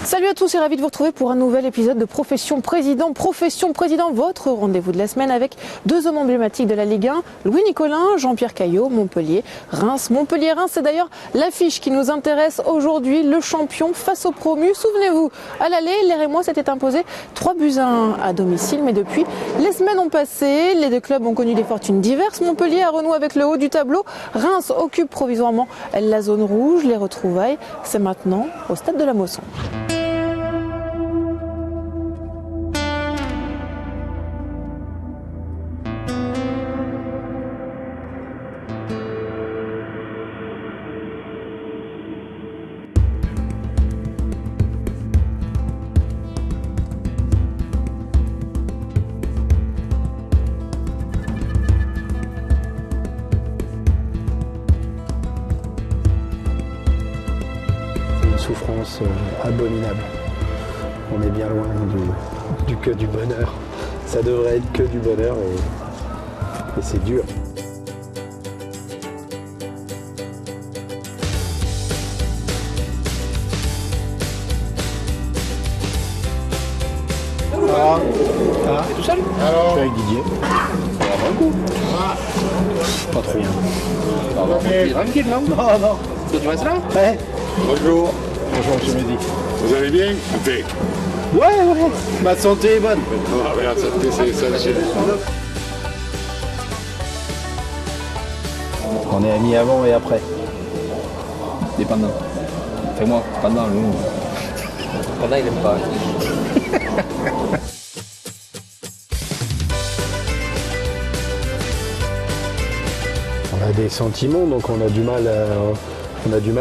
Salut à tous et ravi de vous retrouver pour un nouvel épisode de Profession Président. Profession Président, votre rendez-vous de la semaine avec deux hommes emblématiques de la Ligue 1, Louis Nicolin, Jean-Pierre Caillot, Montpellier, Reims. Montpellier-Reims, c'est d'ailleurs l'affiche qui nous intéresse aujourd'hui, le champion face au promu. Souvenez-vous, à l'aller, les Rémois s'étaient imposés 3-1 à domicile, mais depuis, les semaines ont passé, les deux clubs ont connu des fortunes diverses. Montpellier a renoué avec le haut du tableau, Reims occupe provisoirement la zone rouge. Les retrouvailles, c'est maintenant au stade de la Mosson. Souffrance abominable. On est bien loin que du bonheur. Ça devrait être que du bonheur et c'est dur. T'es tout seul? Alors, je suis avec Didier. Ça va pas le coup. Pas trop. Ça va, t'es tranquille, non? Non. Toi, tu restes là? Ouais. Bonjour, Bonjour, monsieur Mehdi. vous allez bien? Impec. Ouais. Ma santé est bonne. Ah, regarde, c'est ça. On est amis avant et après. Dépendant. Fais-moi, pendant, nous. Pendant, il aime pas. On a des sentiments, donc on a du mal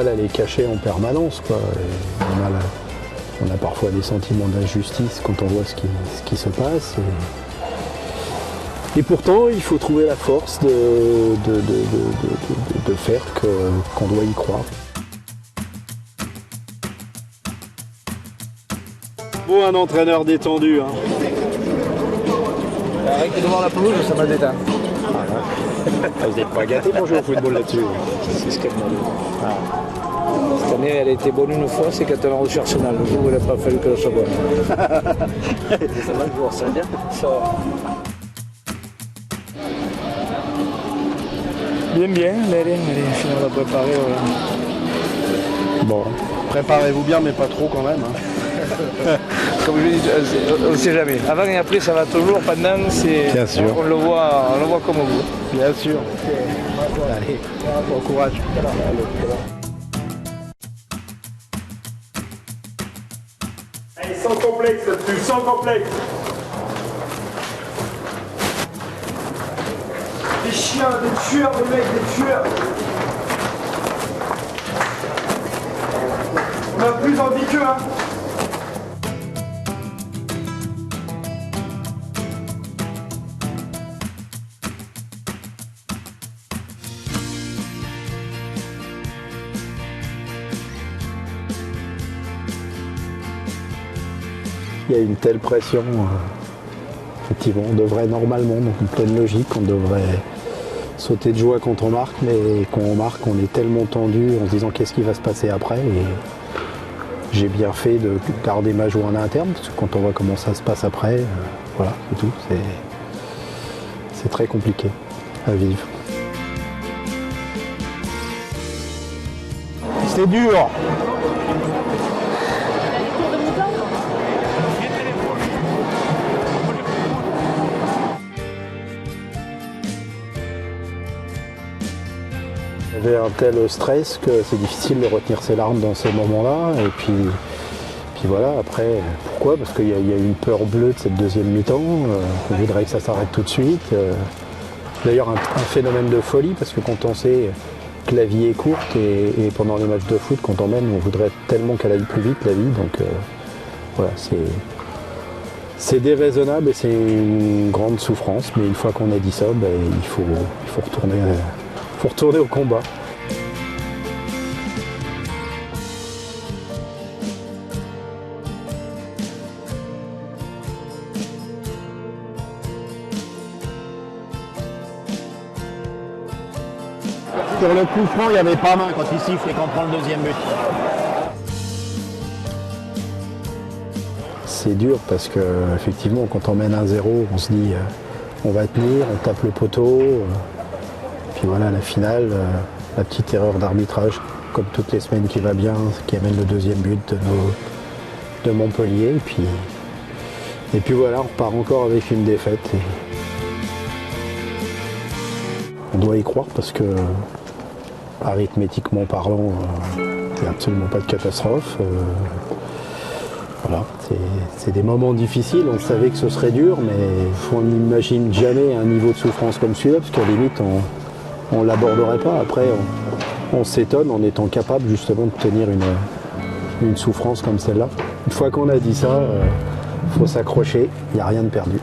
à les cacher en permanence, quoi. Et on a parfois des sentiments d'injustice quand on voit ce qui se passe. Et pourtant, il faut trouver la force de faire qu'on doit y croire. Bon, un entraîneur détendu, hein. Rien que de voir la pelouse, ça m'a déteint. Vous n'êtes pas gâtés pour jouer au football là-dessus. C'est ce qu'elle m'a dit. Cette année, elle a été bonne une fois, c'est quand elle a reçu Arsenal. Le jour où il n'a pas fallu qu'elle soit bonne. Ça va le jour, ça va bien? Ça va. Bien, allez, finalement, on va préparer. Voilà. Bon, préparez-vous bien, mais pas trop quand même. Hein. Comme je dis, on ne sait jamais. Avant et après, ça va toujours. Pendant, c'est. Bien sûr. On le voit comme vous. Bien sûr. Allez, bon courage. Allez, sans complexe là-dessus, sans complexe. Des chiens, des tueurs, les mecs, des tueurs. On a plus envie qu'eux, hein. Il y a une telle pression. Effectivement, on devrait normalement, donc en pleine logique, on devrait sauter de joie quand on marque, mais quand on marque, on est tellement tendu en se disant qu'est-ce qui va se passer après. Et j'ai bien fait de garder ma joie en interne, parce que quand on voit comment ça se passe après, voilà, c'est tout. C'est très compliqué à vivre. C'est dur. Il y avait un tel stress que c'est difficile de retenir ses larmes dans ces moments-là. Et puis voilà, après, pourquoi? Parce qu'il y a une peur bleue de cette deuxième mi-temps. On voudrait que ça s'arrête tout de suite. D'ailleurs, un phénomène de folie, parce que quand on sait que la vie est courte et pendant les matchs de foot, quand on mène, on voudrait tellement qu'elle aille plus vite, la vie. Donc voilà, c'est déraisonnable et c'est une grande souffrance. Mais une fois qu'on a dit ça, il faut retourner au combat. Sur le coup franc, il n'y avait pas main quand il siffle et qu'on prend le deuxième but. c'est dur parce que effectivement quand on mène 1-0, on se dit on va tenir, on tape le poteau. Puis voilà, la finale, la petite erreur d'arbitrage, comme toutes les semaines qui va bien, qui amène le deuxième but de Montpellier. Et puis voilà, on repart encore avec une défaite. Et on doit y croire parce que, arithmétiquement parlant, il n'y a absolument pas de catastrophe. Voilà, c'est des moments difficiles, on savait que ce serait dur, mais on n'imagine jamais un niveau de souffrance comme celui-là, parce qu'à la limite, on ne l'aborderait pas. Après, on s'étonne en étant capable justement de tenir une souffrance comme celle-là. Une fois qu'on a dit ça, il faut s'accrocher, il n'y a rien de perdu.